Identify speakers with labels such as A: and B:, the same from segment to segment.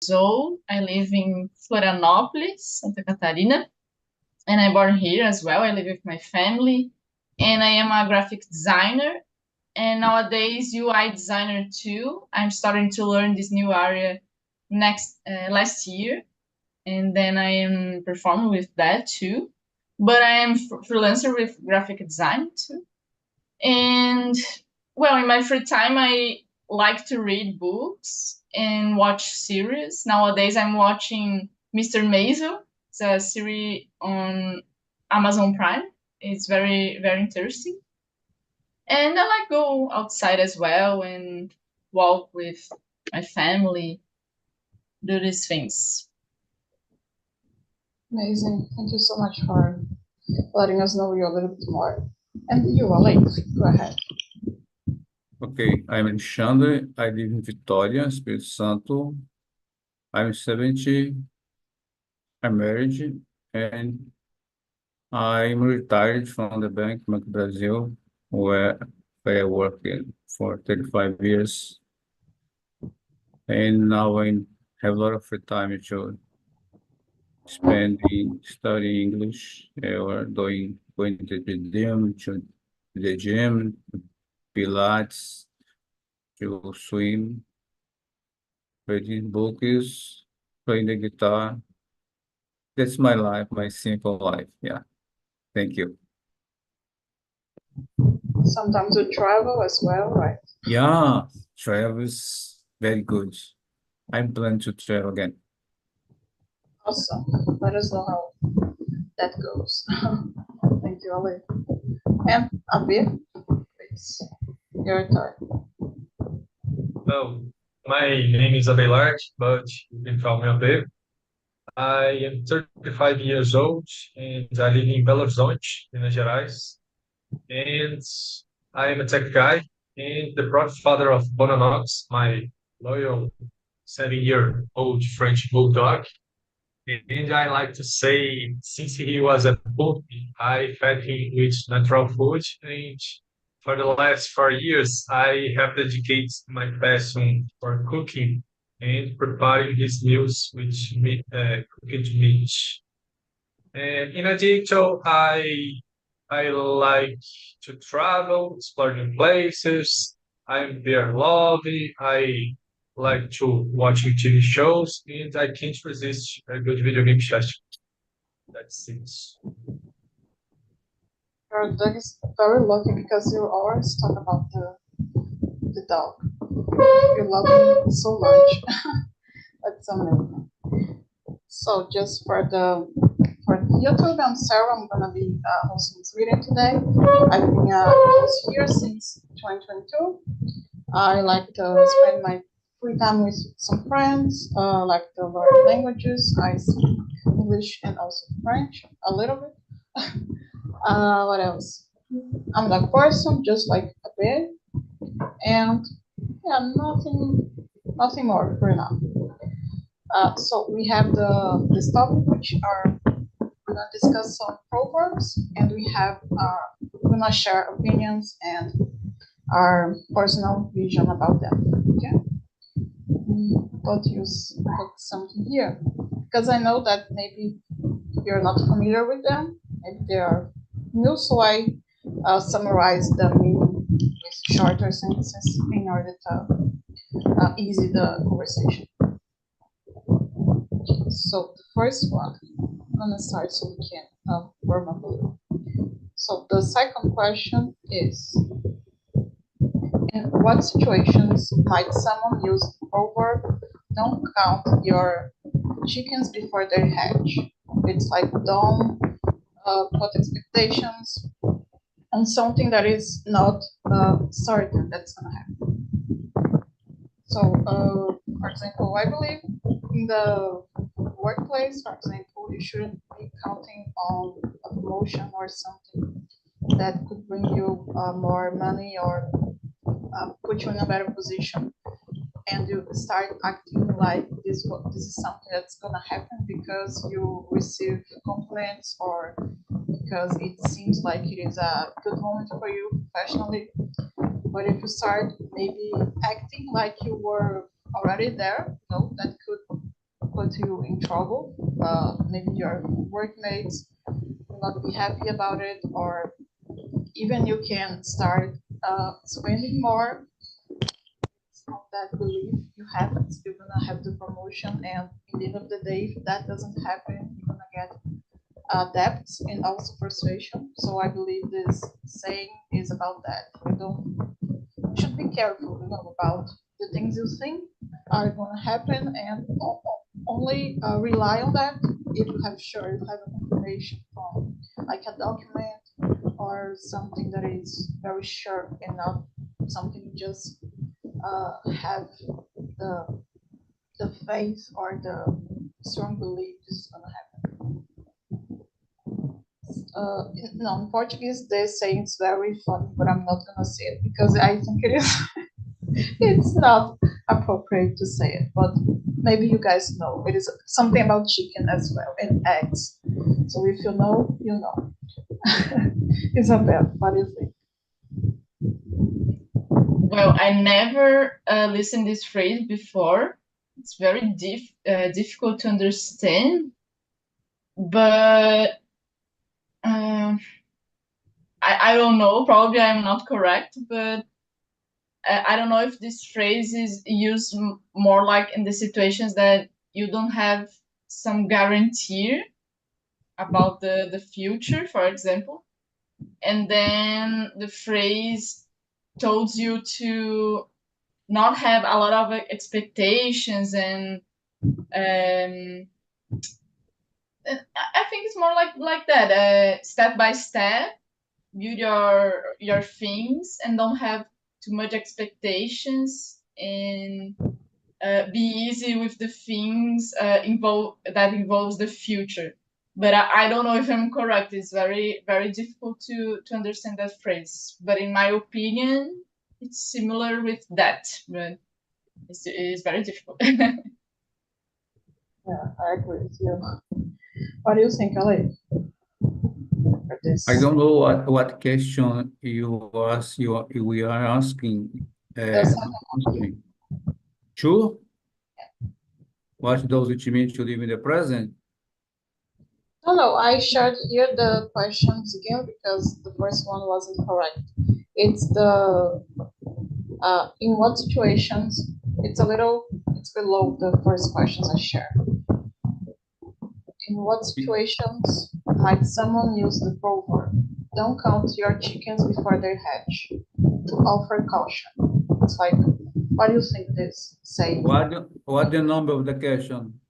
A: years old. I live in Florianópolis, Santa Catarina, and I'm born here as well. I live with my family, and I am a graphic designer, and nowadays UI designer too. I'm starting to learn this new area next last year, and then I am performing with that too. But I am freelancer with graphic design too. And well, in my free time, I like to read books and watch series. Nowadays, I'm watching Mr. Maisel. It's a series on Amazon Prime. It's very interesting. And I like go outside as well and walk with my family, do these things.
B: Amazing. Thank you so much for letting us know you a little bit more. And you, Alex, go ahead.
C: Okay, I'm Alexandre. I live in Vitória, Espírito Santo. I'm 70. I'm married, and I'm retired from the Banco Brazil, where I worked for 35 years. And now I have a lot of free time to spend in studying English or going to the gym, Pilates, to swim, reading books, playing the guitar. That's my life, my simple life. Yeah. Thank you.
B: Sometimes you travel as well, right?
C: Yeah, travel is very good. I'm planning to travel again.
B: Awesome. Let us know how that goes. Thank you, Ale. And Abir, please, your turn.
D: Well, my name is Abelard, but you can call me Abe. I am 35 years old and I live in Belo Horizonte, Minas Gerais. And I am a tech guy and the proud father of Bonanox, my loyal 7-year-old French bulldog. And I like to say, since he was a puppy, I fed him with natural food. And for the last 4 years, I have dedicated my passion for cooking and preparing his meals with meat, cooked meat. And in addition, I like to travel, explore new places. I'm very lovely. I like to watching TV shows, and I can't resist a good video game session. That's it.
B: Your dog is very lucky because you always talk about the dog. You love him so much. That's amazing. So just for YouTube, I'm Sarah. I'm gonna be hosting this meeting today. I've been host here since 2022. I like to spend my free time with some friends. Like to learn languages. I speak English and also French a little bit. What else? I'm a dog person, just like a bit, and yeah, nothing more for now. So we have this topic, which are we're gonna discuss some proverbs, and we're gonna share opinions and our personal vision about them. Okay. Put something here because I know that maybe you're not familiar with them. Maybe they are new, so I summarize the meaning with shorter sentences in order to ease the conversation. So the first one, I'm gonna start so we can warm up a little. So the second question is, in what situations might someone use the proverb, don't count your chickens before they hatch? It's like don't put expectations on something that is not certain that's gonna happen. So, for example, I believe in the workplace, for example, you shouldn't be counting on a promotion or something that could bring you more money or put you in a better position, and you start acting like this is something that's gonna happen because you receive compliments or because it seems like it is a good moment for you professionally. But if you start maybe acting like you were already there, that could put you in trouble. Maybe your workmates will not be happy about it, or even you can start spending more on that belief you have you're gonna have the promotion, and in the end of the day, if that doesn't happen, you're gonna get debts and also frustration. So I believe this saying is about that. You should be careful, about the things you think are gonna happen, and only rely on that if you have a confirmation from like a document or something that is very sure and not something you just have the faith or the strong belief this is gonna happen. No, in Portuguese they say it's very funny, but I'm not gonna say it because I think it is it's not appropriate to say it. But maybe you guys know it is something about chicken as well and eggs. So if you know, you know. Isabel, what do you think?
A: Well, I never listened this phrase before. It's very difficult to understand, but I don't know. Probably I'm not correct, but I don't know if this phrase is used more like in the situations that you don't have some guarantee about the future, for example, and then the phrase told you to not have a lot of expectations, and I think it's more like that, step by step, build your things and don't have too much expectations, and be easy with the things that involves the future. But I don't know if I'm correct. It's very, very difficult to understand that phrase. But in my opinion, it's similar with that, but it's very difficult.
B: Yeah, I agree with you. What do you think, Ale?
C: I don't know what question we are asking. Answering. Sure. What does it mean to live in the present?
B: No, I shared here the questions again because the first one wasn't correct. It's the in what situations, it's below the first questions I shared. In what situations might someone use the proverb, don't count your chickens before they hatch, to offer caution? It's like, what do you think this saying?
C: What the number of the question?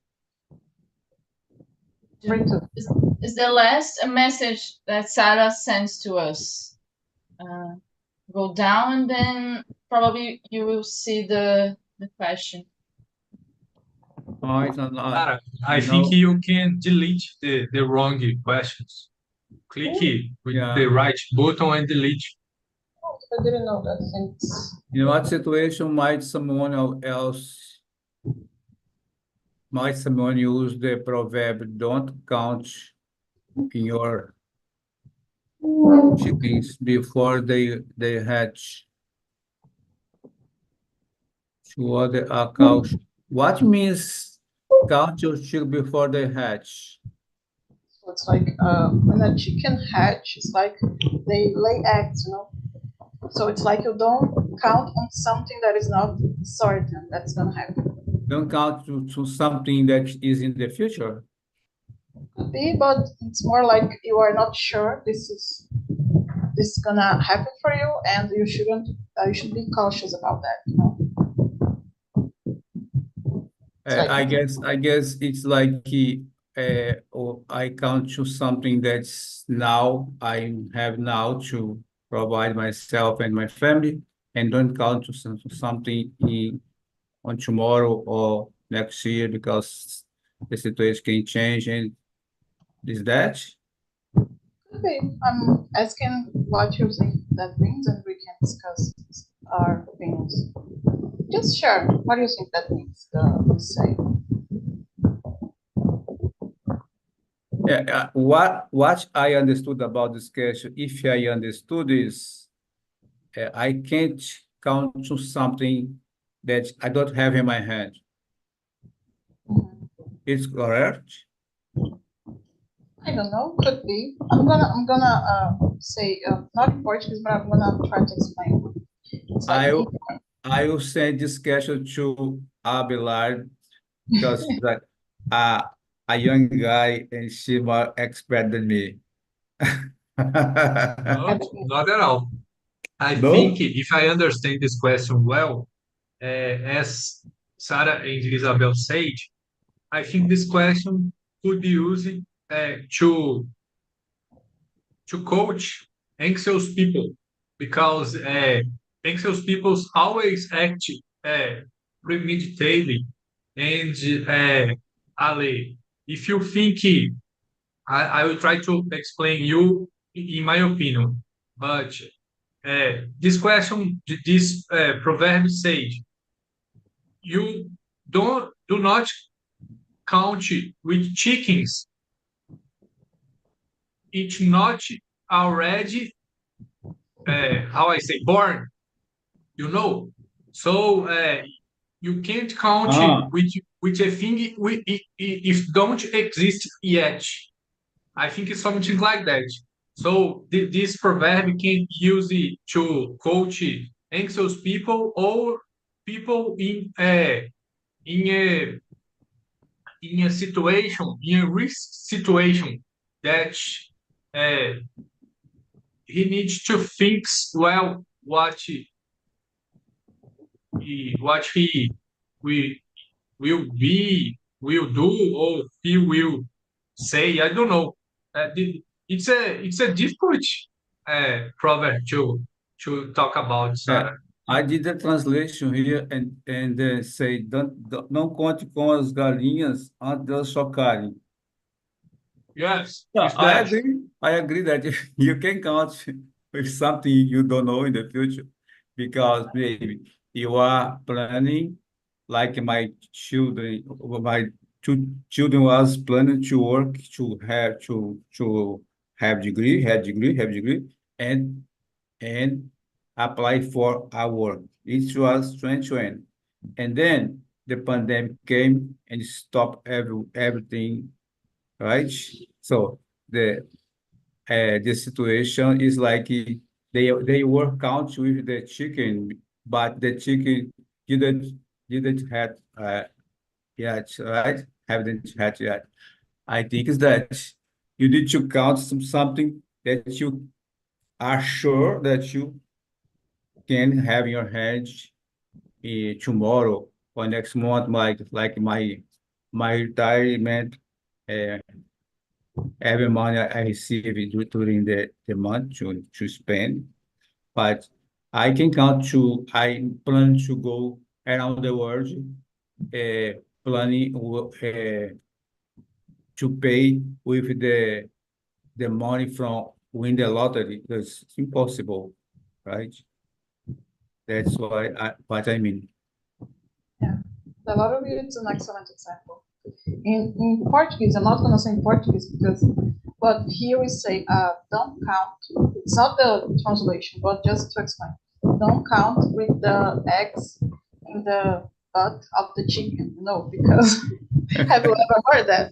A: Is the last message that Sarah sends to us. Go down and then probably you will see the question.
C: Oh, it's not.
D: Cara, I think you can delete the wrong questions. Click with the right button and delete.
B: I didn't know that. Thanks.
C: In what situation might someone use the proverb, don't count your chickens before they hatch? What means count your chickens before they hatch?
B: So it's like when a chicken hatch, it's like they lay eggs, So it's like you don't count on something that is not certain that's gonna happen.
C: Don't count to something that is in the future.
B: Could be, but it's more like you are not sure this is gonna happen for you, and you should be cautious about that.
C: I guess it's like I count to something that's now I have now to provide myself and my family, and don't count to something on tomorrow or next year because the situation can change. And is that?
B: Okay, I'm asking what you think that means, and we can discuss our opinions. Just share. What do you think that means? The say.
C: Yeah. What I understood about this question, if I understood is, I can't count to something that I don't have in my hand. It's correct.
B: I don't know, could be. I'm gonna say not in Portuguese, but I'm gonna try to explain. It's like
C: I will send this question to Abelard because she's like a young guy and she more expert than me.
D: No, not at all. I think
C: No?
D: if I understand this question well, as Sarah and Isabel said, I think this question could be used to coach anxious people because anxious people always act premeditated and Ali, if you think I will try to explain you in my opinion, but this question, this proverb says, you do not count with chickens. It's not already, how I say, born, you know. So you can't count
C: Ah,
D: with a thing if don't exist yet. I think it's something like that. So this proverb can use it to coach anxious people or people in a in a situation, in a risk situation that uh, he needs to think well what he will, will do or he will say. I don't know. It's a difficult proverb to talk about,
C: é.
D: Sarah.
C: I did the translation here and say, não conte com as galinhas antes de elas chocarem.
D: Yes,
C: Yeah,
D: it's that.
C: I agree that you can count with something you don't know in the future because maybe you are planning, like my two children was planning to work to have degree, and and apply for a work. It was 2020. And then the pandemic came and stopped everything, right? So the the situation is like they work out with the chicken, but the chicken didn't had yet, right? Haven't had yet. I think is that you need to count something that you are sure that you can have in your hand tomorrow or next month, like my retirement, uh, every money I receive during the month to spend. But I can count I plan to go around the world, planning to pay with the money from win the lottery. That's impossible, right? That's what I mean.
B: Yeah, the lottery is an excellent example. In Portuguese, I'm not gonna say in Portuguese because, but here we say, don't count. It's not the translation, but just to explain, don't count with the eggs in the butt of the chicken. No, because have you ever heard that?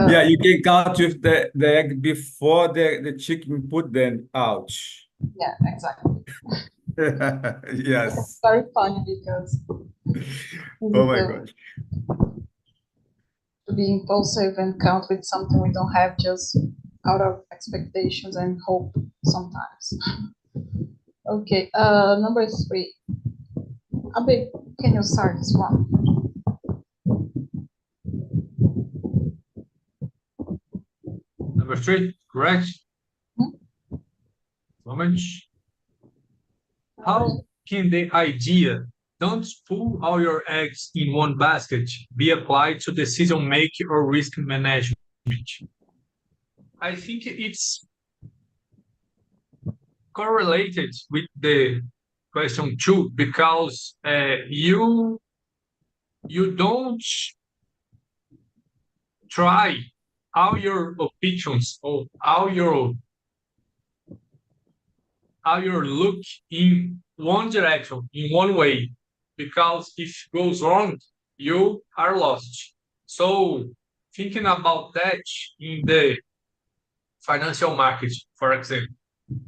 C: Yeah, you can count with the egg before the chicken put them out.
B: Yeah, exactly. It's
C: Yes.
B: very funny because we
C: Oh
B: need
C: my gosh.
B: to be impulsive and count with something we don't have just out of expectations and hope sometimes. Okay, number 3. Abe, can you start this one?
D: Number 3, correct?
B: Hmm?
D: Moment. How can the idea "don't put all your eggs in one basket" be applied to decision making or risk management? I think it's correlated with the question 2 because you don't try all your options or all your look in one direction, in one way, because if it goes wrong, you are lost. So thinking about that in the financial market, for example,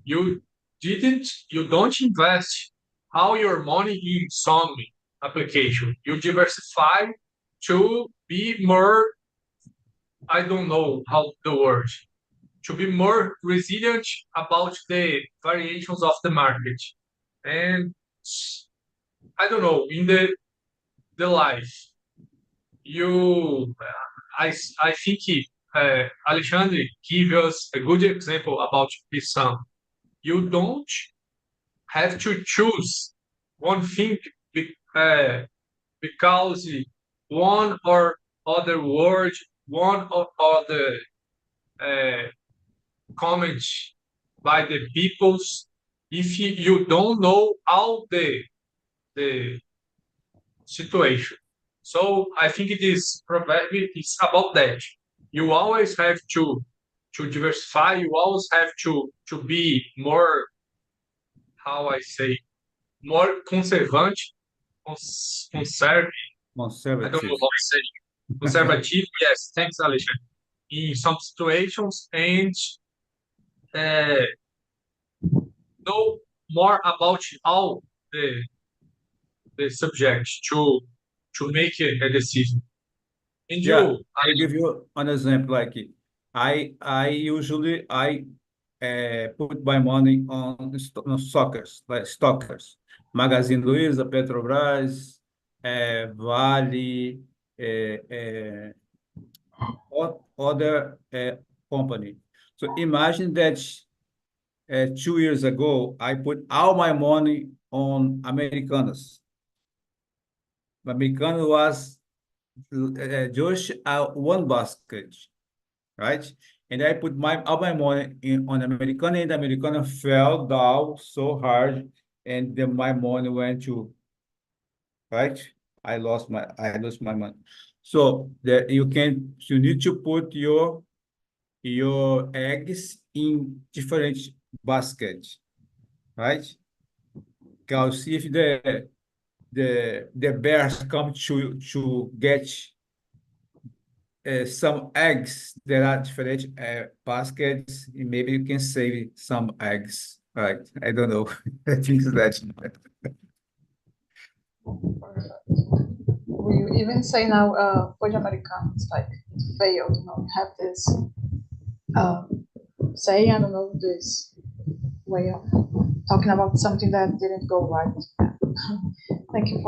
D: you you don't invest all your money in some application. You diversify to be more, I don't know how the word, to be more resilient about the variations of the market. And I don't know, in the life, you, I think Alexandre give us a good example about his son. You don't have to choose one thing because one or other word, one or other uh, comment by the peoples, if you don't know all the situation. So I think this proverb is about that. You always have to diversify. You always have to be more, how I say, more conservant, conserve. I don't know
C: Conservative.
D: how to say conservative. Yes, thanks, Alexandre. In some situations, and uh, know more about all the subjects to make a decision. And
C: Yeah,
D: you,
C: I give you an example. Like I usually put my money on stockers, like stockers, Magazine Luiza, Petrobras, Vale, other company. So imagine that 2 years ago I put all my money on Americanas. Americanas was just one basket, right? And I put all my money on Americana, and Americana fell down so hard, and then my money went to, right? I lost my money. So that you need to put your eggs in different baskets, right? Because if the bears come to get some eggs that are different baskets, maybe you can save some eggs. Right. I don't know. I think that.
B: Perfect. We even say now, Pode Americanos, like it failed. You know, we have this saying, I don't know, this way of talking about something that didn't go right. Thank you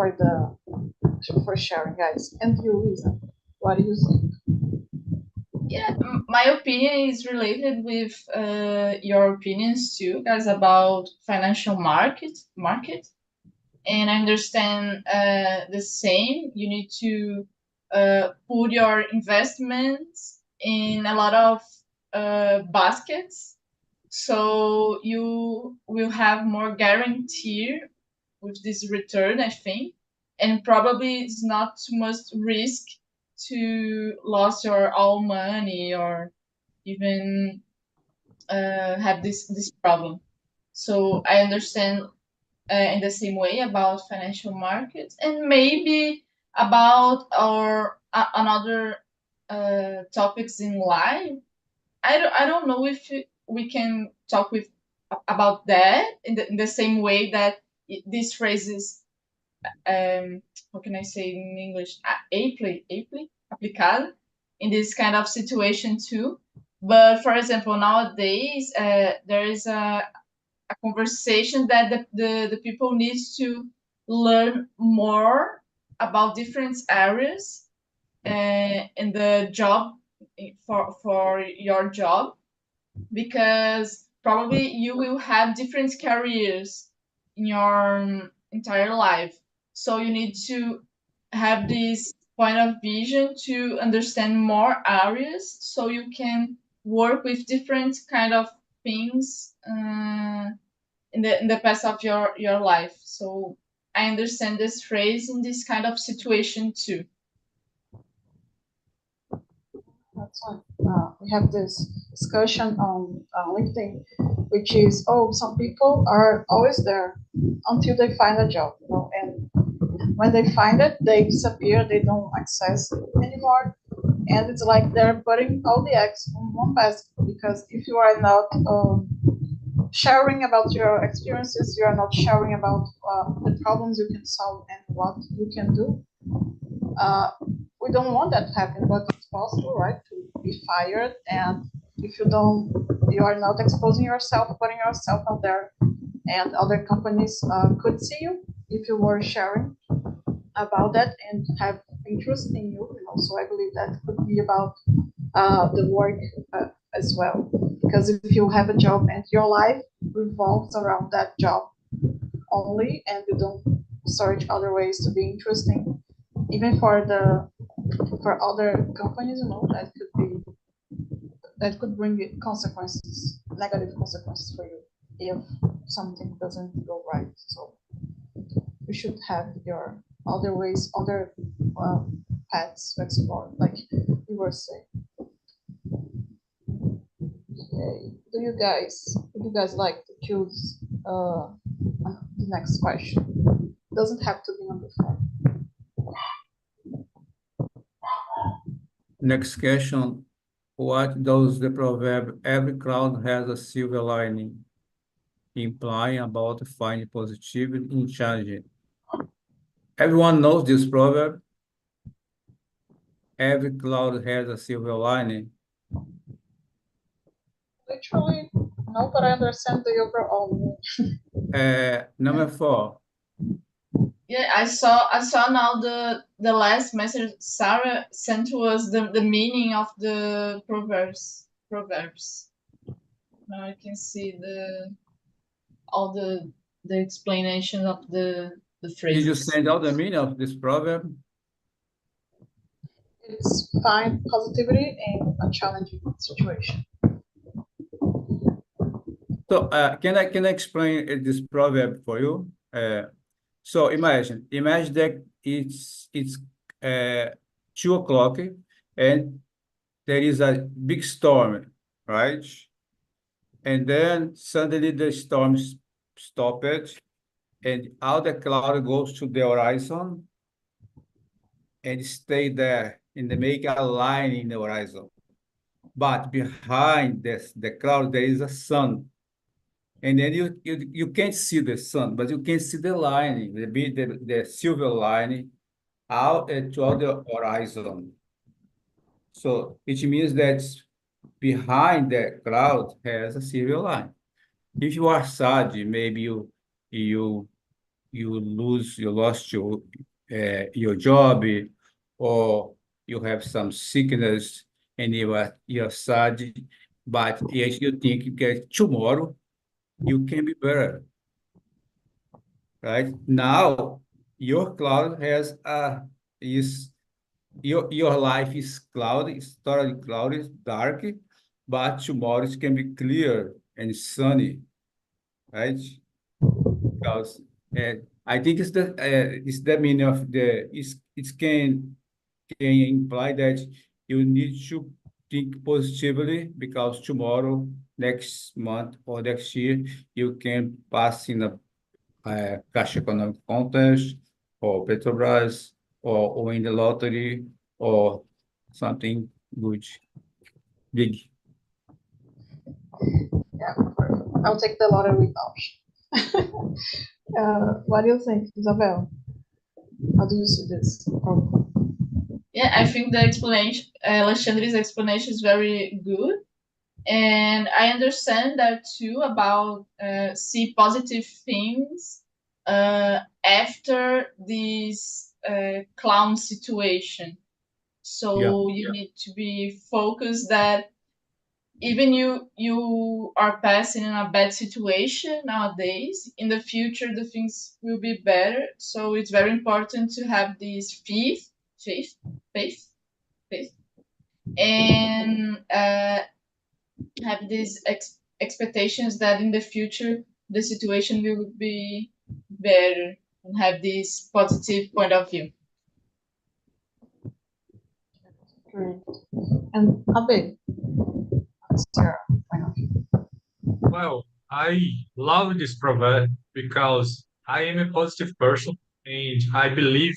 B: for sharing, guys. And you, Lisa, what do you think?
A: Yeah, my opinion is related with your opinions too, guys, about financial market. And I understand the same. You need to put your investments in a lot of baskets, so you will have more guarantee with this return, I think. And probably it's not too much risk to lose your all money or even have this problem. So I understand in the same way about financial markets, and maybe about our another topics in life. I don't know if we can talk with about that in the same way that these phrases, how can I say in English, aptly aplicado in this kind of situation too. But for example, nowadays there is a conversation that the people need to learn more about different areas in the job for your job, because probably you will have different careers in your entire life. So you need to have this point of vision to understand more areas so you can work with different kind of things in the past of your life. So I understand this phrase in this kind of situation too.
B: That's why we have this discussion on LinkedIn, which is, oh, some people are always there until they find a job, you know, and when they find it, they disappear, they don't access it anymore. And it's like they're putting all the eggs in one basket, because if you are not sharing about your experiences, you are not sharing about the problems you can solve and what you can do. We don't want that to happen, but it's possible, right, to be fired. And if you are not exposing yourself, putting yourself out there, and other companies could see you if you were sharing about that and have interest in you. And also, I believe that could be about the work as well. Because if you have a job and your life revolves around that job only, and you don't search other ways to be interesting, even for other companies, that could bring consequences, negative consequences for you if something doesn't go right. So you should have your other ways, other paths to explore, like you were saying. Okay. Would you guys like to choose the next question? Doesn't have to be number 4.
C: Next question. What does the proverb every cloud has a silver lining implying about finding positivity in challenging? Everyone knows this proverb. Every cloud has a silver lining.
B: Literally, no, but I understand the overall.
C: Number 4.
A: Yeah, I saw now the last message Sarah sent to us the meaning of the proverbs. Now I can see all the explanation of the phrases.
C: Did you send out the meaning of this proverb?
B: It's find positivity in a challenging situation.
C: So can I explain this proverb for you? So imagine that it's 2 o'clock and there is a big storm, right? And then suddenly the storm stopped and all the cloud goes to the horizon and stay there and they make a line in the horizon. But behind the cloud, there is a sun. And then you can't see the sun, but you can see the line, the silver line out to the horizon. So it means that behind the cloud has a silver line. If you are sad, maybe you lost your job, or you have some sickness and you're sad, but yes, you think that tomorrow you can be better, right? Now your cloud your life is cloudy, it's totally cloudy, dark, but tomorrow it can be clear and sunny, right? Because I think it's the meaning of it can imply that you need to think positively because tomorrow, next month, or next year, you can pass in a Caixa Econômica contest, or Petrobras, or win the lottery, or something good, big.
B: Yeah, perfect. I'll take the lottery option. What do you think, Isabel? How do you see this?
A: Yeah, I think the explanation, Alexandre's explanation is very good. And I understand that too about see positive things after this clown situation. So you need to be focused that even you are passing in a bad situation nowadays, in the future the things will be better. So it's very important to have this faith, and have these expectations that in the future the situation will be better, and have this positive point of view.
B: Great. And Abe, what's your point of view?
D: Well, I love this proverb because I am a positive person and I believe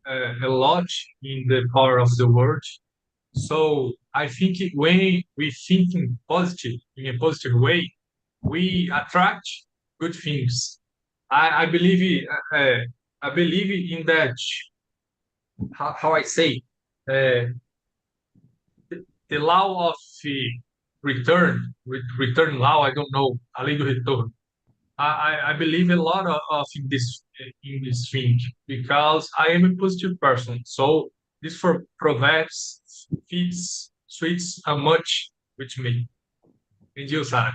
D: a lot in the power of the word. So I think when we think in a positive way, we attract good things. I believe I believe in that. How I say, uh, the law of return law. I don't know, a lei do retorno. I believe a lot of in this thing because I am a positive person. So this for proverbs fits sweets much with me. And you, Sarah?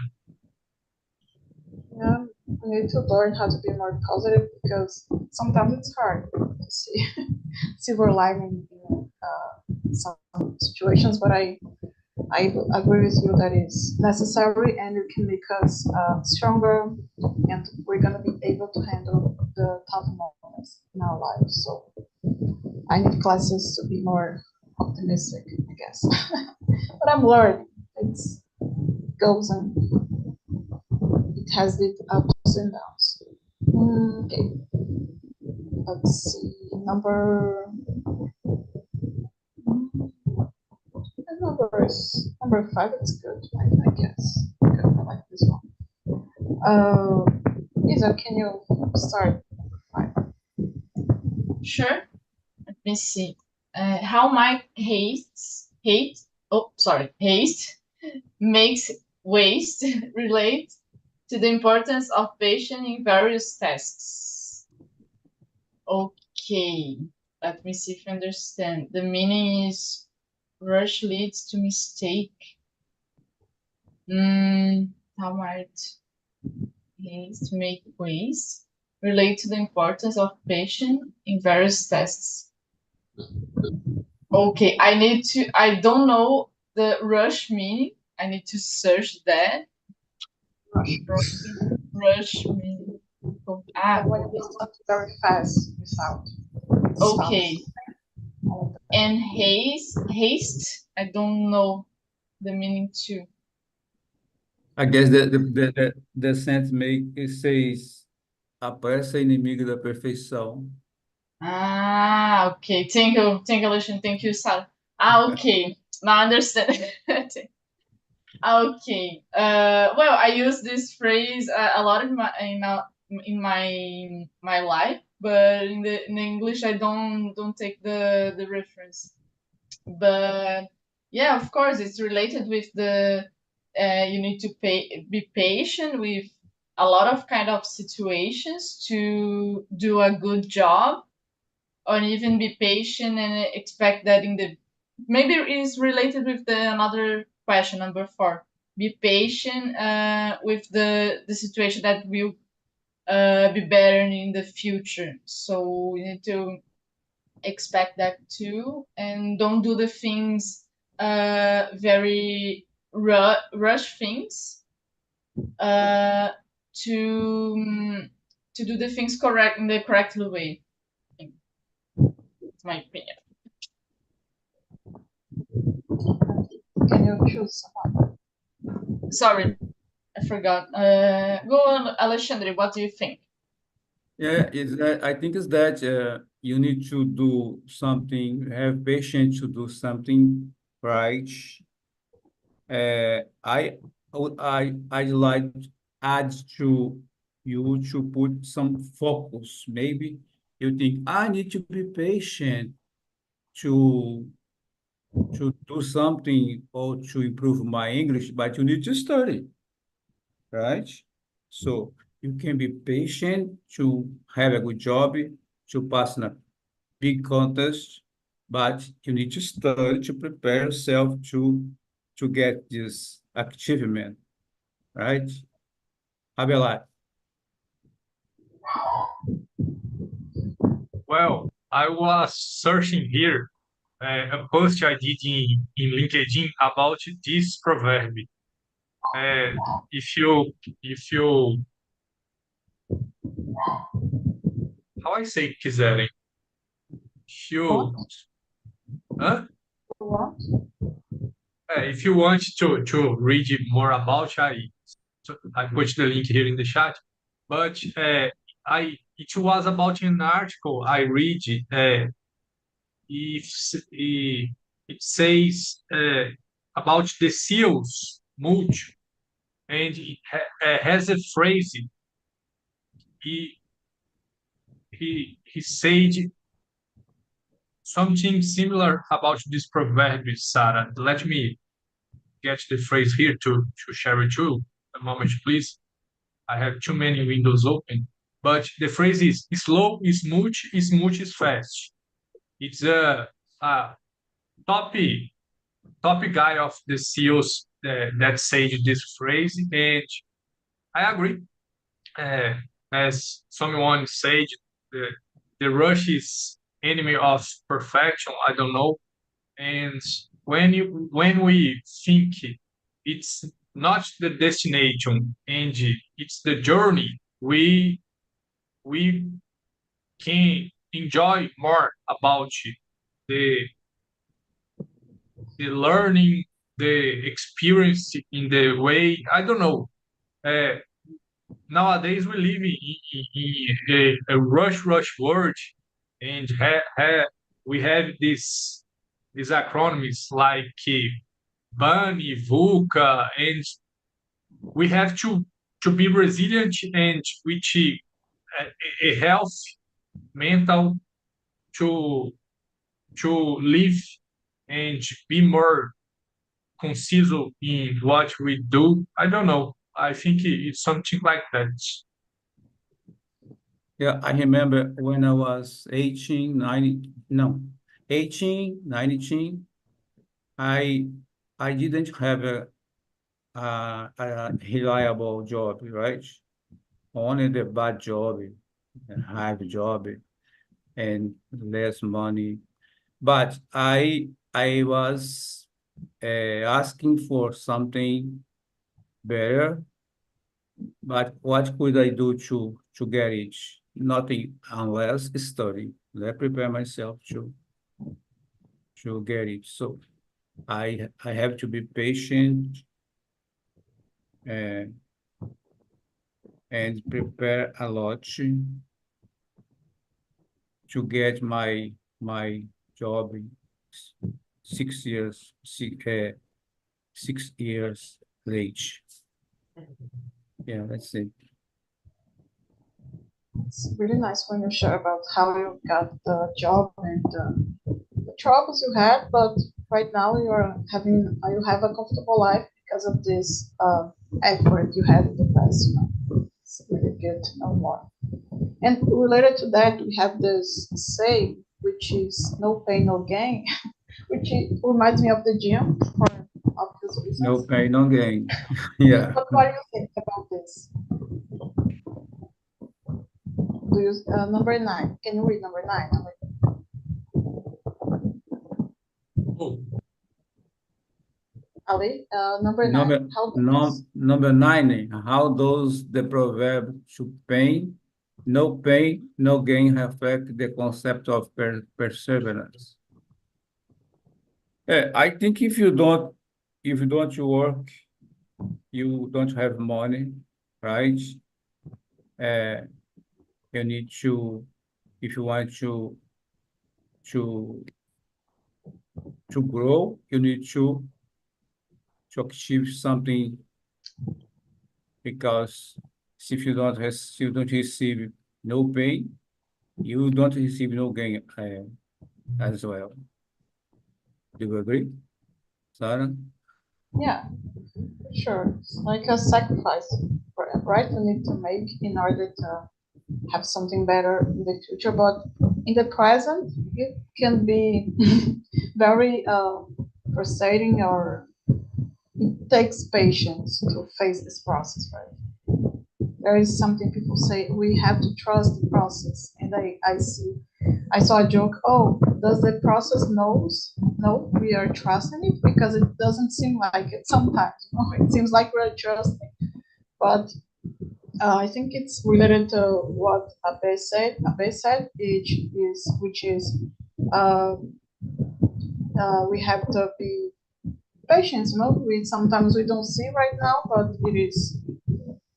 B: Yeah, I need to learn how to be more positive because sometimes it's hard to see silver lining in some situations. But I agree with you that is necessary and it can make us stronger, and we're gonna be able to handle the tough moments in our lives. So I need classes to be more optimistic, I guess. But I'm learning. It's goes and it has its ups and downs. Okay, let's see. Number 5. It's good, I guess. Good, I like this one. Isa, can you start?
A: Sure. Let me see. How might haste makes waste relate to the importance of patience in various tasks. Okay, let me see if I understand. The meaning is rush leads to mistake. How might haste make waste relate to the importance of patience in various tasks? Okay, I don't know the rush meaning. I need to search that. Rush meaning.
B: When you do something very fast without.
A: Okay. And haste, I don't know the meaning too.
C: I guess the sense it says a pressa inimiga da perfeição.
A: Okay. Thank you, Lucian. Thank you, Sal. Okay. Now I understand. Okay. Well, I use this phrase a lot in my life, but in the English I don't take the reference. But yeah, of course, it's related with the you need to be patient with a lot of kind of situations to do a good job, or even be patient and expect that in the maybe it is related with the another question, number 4. Be patient with the situation that will be better in the future. So you need to expect that too, and don't do the things very rush things to do the things correct in the correct way. It's my opinion.
B: Can you choose someone?
A: Sorry, I forgot. Go on, Alexandre. What do you think?
C: Yeah, I think it's that you need to do something, have patience to do something right. I'd like add to you to put some focus. Maybe you think I need to be patient to do something or to improve my English, but you need to study, right? So you can be patient to have a good job, to pass in a big contest, but you need to study to prepare yourself to get this achievement, right? Abelard.
D: Well, I was searching here a post I did in LinkedIn about this proverb. If you how I say quiserem, if you huh?
B: What?
D: If you want to read more about, I put the link here in the chat. But it was about an article I read. If it says about the seals mulch, and it has a phrase. He he said something similar about this proverb, Sarah. Let me get the phrase here to share it too. A moment, please. I have too many windows open. But the phrase is slow is much is fast. It's a top top guy of the CEOs that said this phrase, and I agree. Uh, as someone said, the, the rush is enemy of perfection. I don't know. And when we think it's not the destination and it's the journey, we can enjoy more about the the learning, the experience in the way. I don't know. Uh, Nowadays we live in a rush world, and we have these acronyms like BANI, VUCA, and we have to be resilient and with a health mental to to live and be more concise in what we do. I don't know. I think it's something like that.
C: Yeah, I remember when I was 18, 90, no, 18, 19, I I didn't have a reliable job, right? Only the bad job, and high job, and less money. But I was asking for something better. But what could I do to get it? Nothing unless study. I prepare myself to get it. So I have to be patient and prepare a lot to get my job in 6 years, 6 years late. Yeah, that's it.
B: It's really nice when you share about how you got the job and the troubles you had, but right now you have a comfortable life because of this effort you had in the past. It's really good to know more. And related to that, we have this saying, which is no pain, no gain, which reminds me of the gym for obvious reasons.
C: No pain, no gain. Yeah.
B: But what do you think about this? Do you number 9? Can you read number 9?
D: Oh,
B: Ali, number 9.
C: Number 9, how does the proverb to pain, no gain reflect the concept of perseverance? I think if you don't work, you don't have money, right? You need to, if you want to grow, you need to achieve something, because if you don't receive no pain, you don't receive no gain as well. Do you agree, Sarah?
B: Yeah, sure. It's like a sacrifice, right? You need to make in order to have something better in the future. But in the present, it can be very frustrating, or it takes patience to face this process, right? There is something people say, we have to trust the process. And I saw a joke, oh, does the process knows? No, we are trusting it, because it doesn't seem like it sometimes. It seems like we're trusting. But I think it's related to what Abe said, which is we have to be patient. Sometimes we don't see right now, but it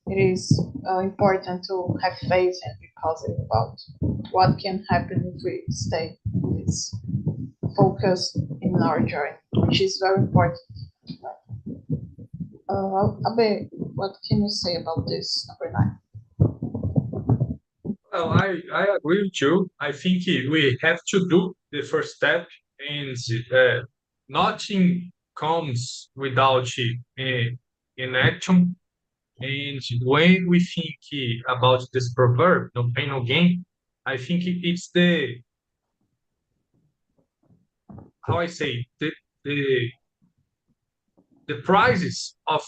B: is important to have faith and be positive about what can happen if we stay in this focus in our journey, which is very important. Abe, what can you say about this, number 9?
D: Well, I agree with you. I think we have to do the first step, and nothing comes without an action. And when we think about this proverb, no pain, no gain, I think it's how I say, the, the prices of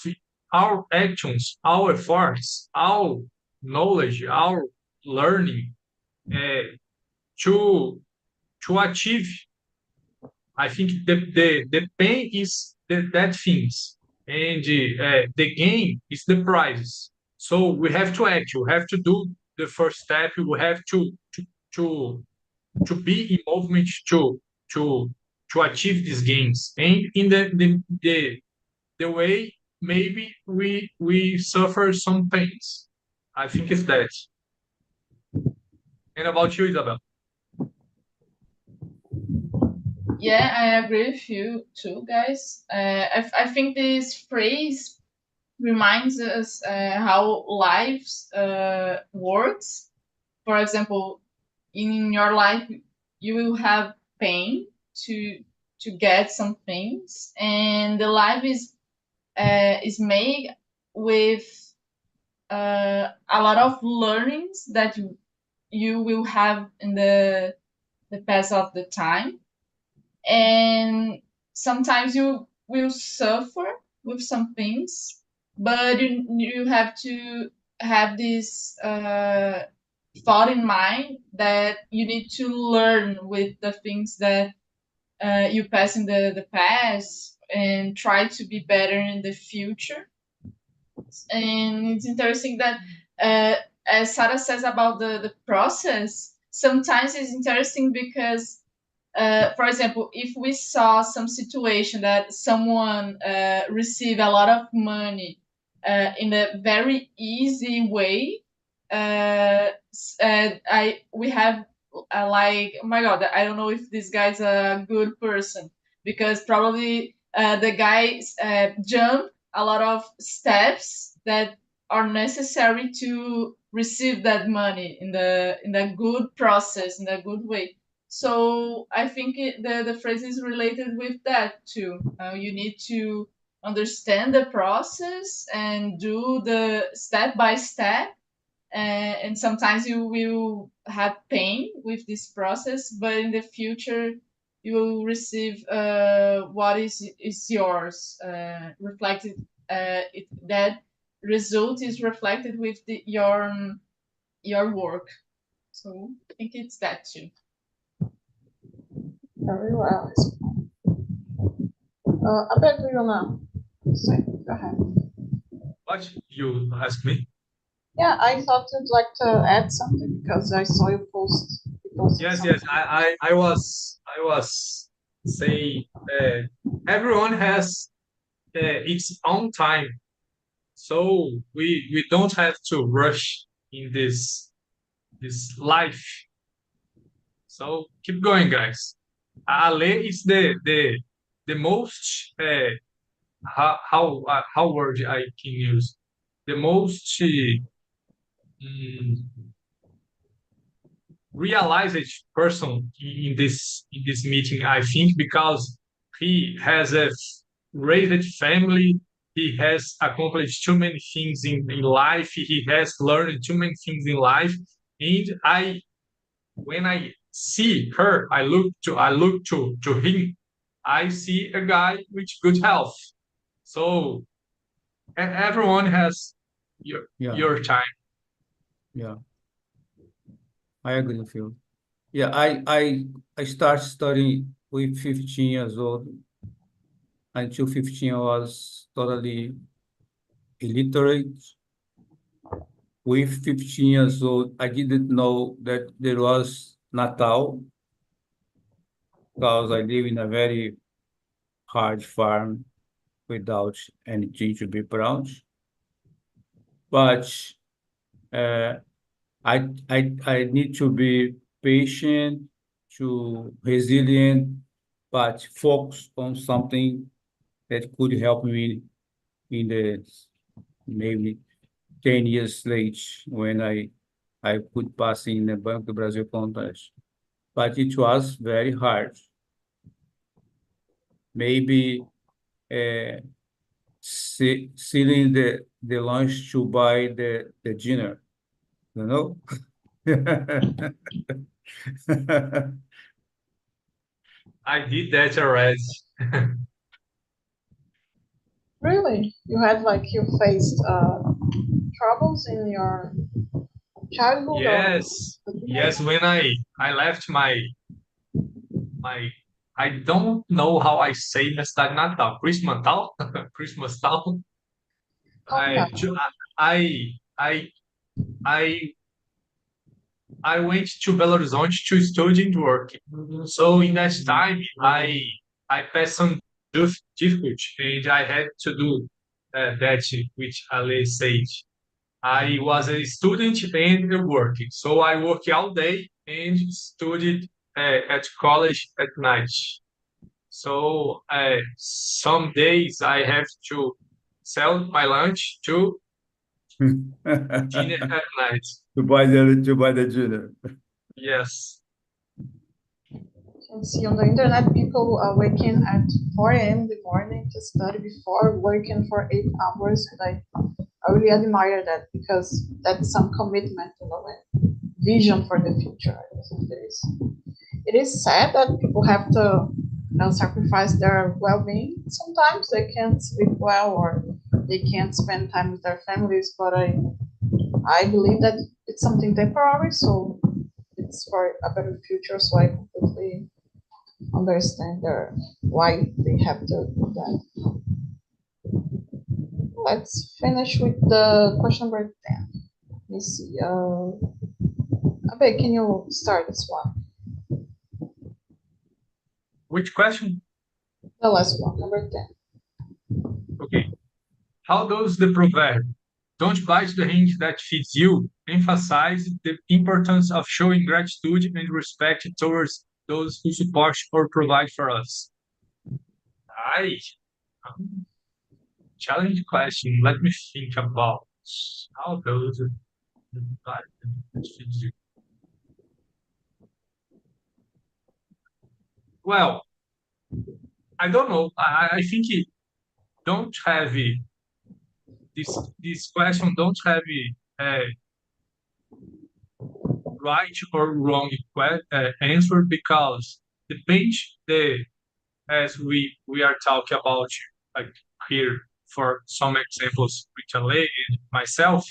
D: our actions, our efforts, our knowledge, our learning uh, to achieve. I think the pain is that things, and the gain is the prizes. So we have to act. We have to do the first step. We have to to be in movement to to achieve these gains. And in the way, maybe we suffer some pains. I think it's that. And about you, Isabel?
A: Yeah, I agree with you too, guys. I think this phrase reminds us how life works. For example, in your life, you will have pain to get some things, and the life is made with a lot of learnings that you will have in the pass of the time, and sometimes you will suffer with some things, but you have to have this thought in mind that you need to learn with the things that you pass in the past and try to be better in the future. And it's interesting that as Sarah says about the process, sometimes it's interesting because for example, if we saw some situation that someone received a lot of money in a very easy way, we have like, oh my god, I don't know if this guy's a good person, because probably the guy jumped a lot of steps that are necessary to receive that money in the good process, in the good way. So I think the phrase is related with that too. You need to understand the process and do the step by step. And sometimes you will have pain with this process, but in the future you will receive what is yours, reflected. That result is reflected with your work. So I think it's that too.
B: Very well. Abed, do you wanna say? Go ahead.
D: What you ask me?
B: Yeah, I thought you'd like to add something because I saw you post.
D: Yes,
B: Something.
D: yes. I was saying everyone has its own time, so we don't have to rush in this life. So keep going, guys. Ale is the most how word I can use, the most realized person in this meeting, I think, because he has a raised family, he has accomplished too many things in life, he has learned too many things in life, and I when I see her, I look to him, I see a guy with good health. So everyone has
C: Yeah,
D: your time.
C: yeah, I agree with you. Yeah, I start studying with 15 years old. Until 15, I was totally illiterate. With 15 years old, I didn't know that there was Natal, because I live in a very hard farm without anything to be proud. But uh, I need to be patient, to resilient, but focus on something that could help me in the maybe 10 years late when I could pass in the Banco do Brasil contest. But it was very hard. Maybe selling the lunch to buy the dinner, you know?
D: I did that already.
B: Really? You had like you faced troubles in your childhood or
D: Yes, yes. When I left my I don't know how I say na cidade natal, Christmas Natal, Christmas Town. I
B: hometown?
D: ju- I I I I went to Belo Horizonte to study and work. So in that time, I passed some difficult, and I had to do that which Ale said. I was a student and working, so I worked all day and studied at college at night. So some days I have to sell my lunch to dinner at night.
C: To buy the dinner.
D: Yes.
B: You can see on the internet people are waking at 4 a.m. in the morning to study before working for 8 hours, and I really admire that because that's some commitment, and vision for the future. I think there is. It is sad that people have to sacrifice their well-being. Sometimes they can't sleep well or they can't spend time with their families, but I believe that it's something temporary, so it's for a better future. So I completely understand why they have to do that. Let's finish with the question number 10. Let me see. Abe, can you start this one?
D: Which question?
B: The last one, number 10.
D: Okay. How does the proverb, don't bite the hand that feeds you, emphasize the importance of showing gratitude and respect towards those who support or provide for us? I challenge question. Let me think about how does it bite the hand that feeds you. Well, I don't know. I think it don't have it, this question don't have a right or wrong answer because depends the as we are talking about like here for some examples with Ale and myself.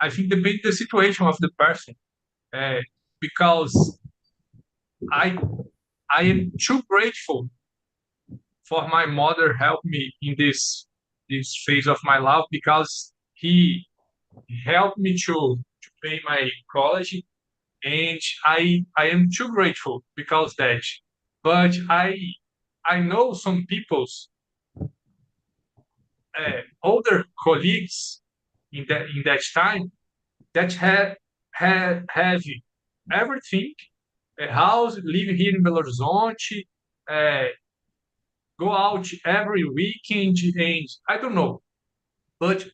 D: I think depends the situation of the person uh, because I I am too grateful for my mother help me in this phase of my life because he helped me to pay my college, and I am too grateful because that. But I know some people's older colleagues in that time that have everything, a house, live here in Belo Horizonte, uh, go out every weekend, and I don't know, but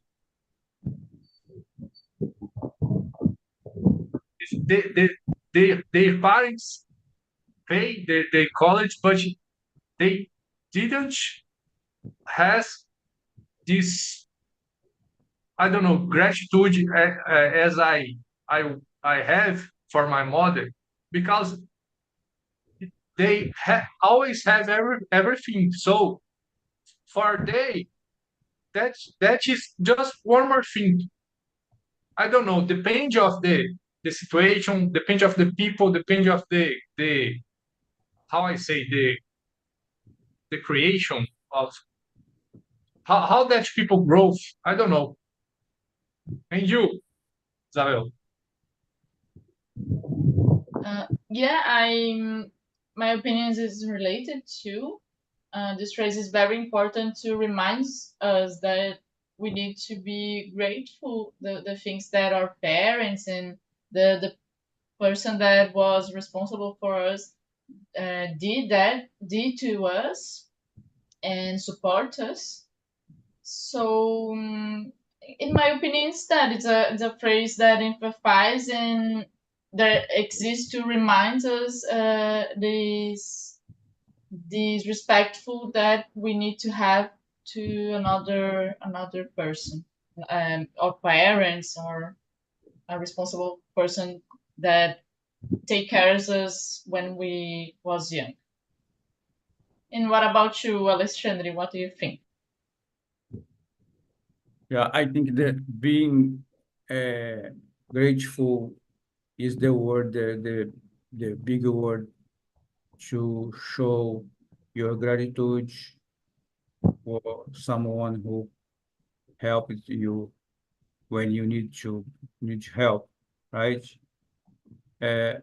D: their parents pay their college, but they didn't has this, I don't know, gratitude as I I have for my mother because they always have everything. So for they that is just one more thing. I don't know. Depends of the situation, depends of the people, depends of the how I say the creation of how that people grow. I don't know. And you, Isabel?
A: Yeah, my opinions is related to this phrase is very important to remind us that we need to be grateful the things that our parents and the person that was responsible for us did to us and support us. So, in my opinion, instead, it's a phrase that emphasizes and that exists to remind us this respectful that we need to have to another person, or parents, or a responsible person that take care of us when we was young. And what about you, Alexandre? What do you think?
C: Yeah, I think that being grateful is the word, the bigger word to show your gratitude for someone who helped you when you need help, right? Uh,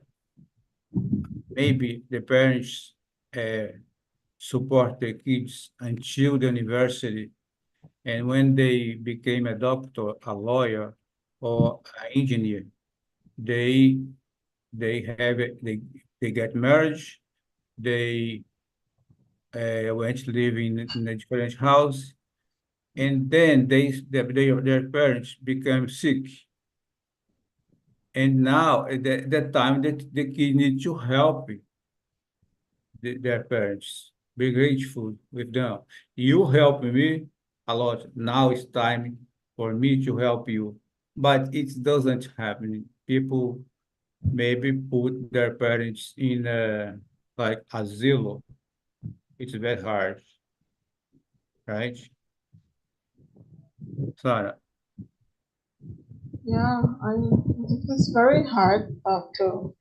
C: Maybe the parents support the kids until the university, and when they became a doctor, a lawyer, or an engineer, they they have it, they get married, they went to live in a different house, and then their parents become sick. And now at that time that the kid need to help their parents. Be grateful with them. You help me a lot. Now it's time for me to help you. But it doesn't happen. People maybe put their parents in like asilo. It's very hard, right? Sarah.
B: Yeah, I think it's very hard to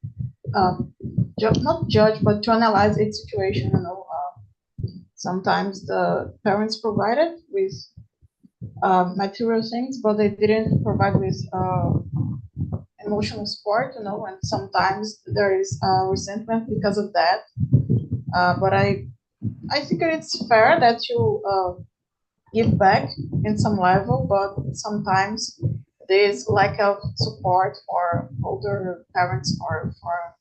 B: not judge, but to analyze each situation. Sometimes the parents provided with material things, but they didn't provide with emotional support. And sometimes there is resentment because of that. But I think it's fair that you give back in some level, but sometimes this lack of support for older parents, or for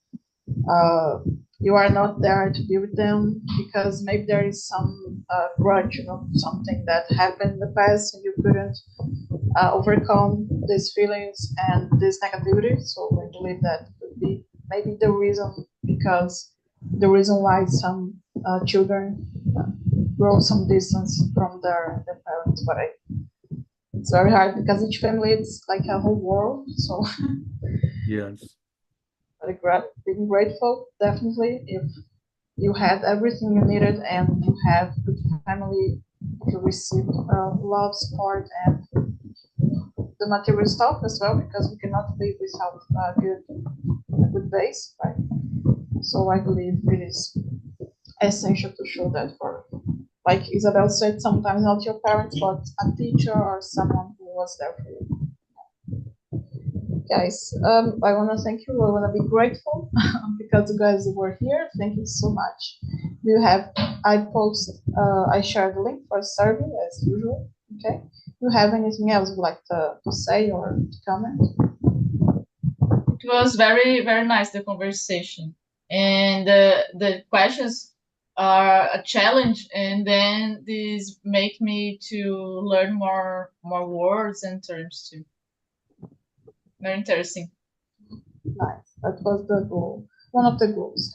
B: you are not there to be with them because maybe there is some grudge, something that happened in the past and you couldn't overcome these feelings and this negativity. So I believe that could be maybe the reason, because the reason why some children grow some distance from their parents. But it's very hard because each family is like a whole world. So
C: Yes.
B: being grateful, definitely, if you had everything you needed and you have good family, you receive love, support, and the material stuff as well, because we cannot live without a good base, right? So I believe it is essential to show that for, like Isabel said, sometimes not your parents, but a teacher or someone who was there for you. Guys, I want to thank you. I want to be grateful because you guys were here. Thank you so much. I shared the link for the survey as usual. Okay. Do you have anything else you'd like to say or to comment?
A: It was very, very nice, the conversation. And the questions are a challenge, and then these make me to learn more words and terms too. Very interesting.
B: Nice. That was the goal. One of the goals.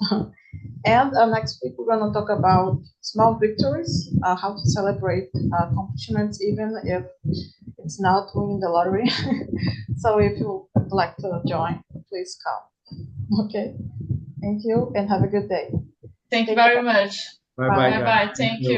B: And next week, we're going to talk about small victories, how to celebrate accomplishments, even if it's not winning the lottery. So if you would like to join, please come. Okay. Thank you and have a good day.
A: Thank you very much.
C: Bye bye,
A: Bye
C: guys.
A: bye.
C: Thank
A: Thank
C: you.
A: you.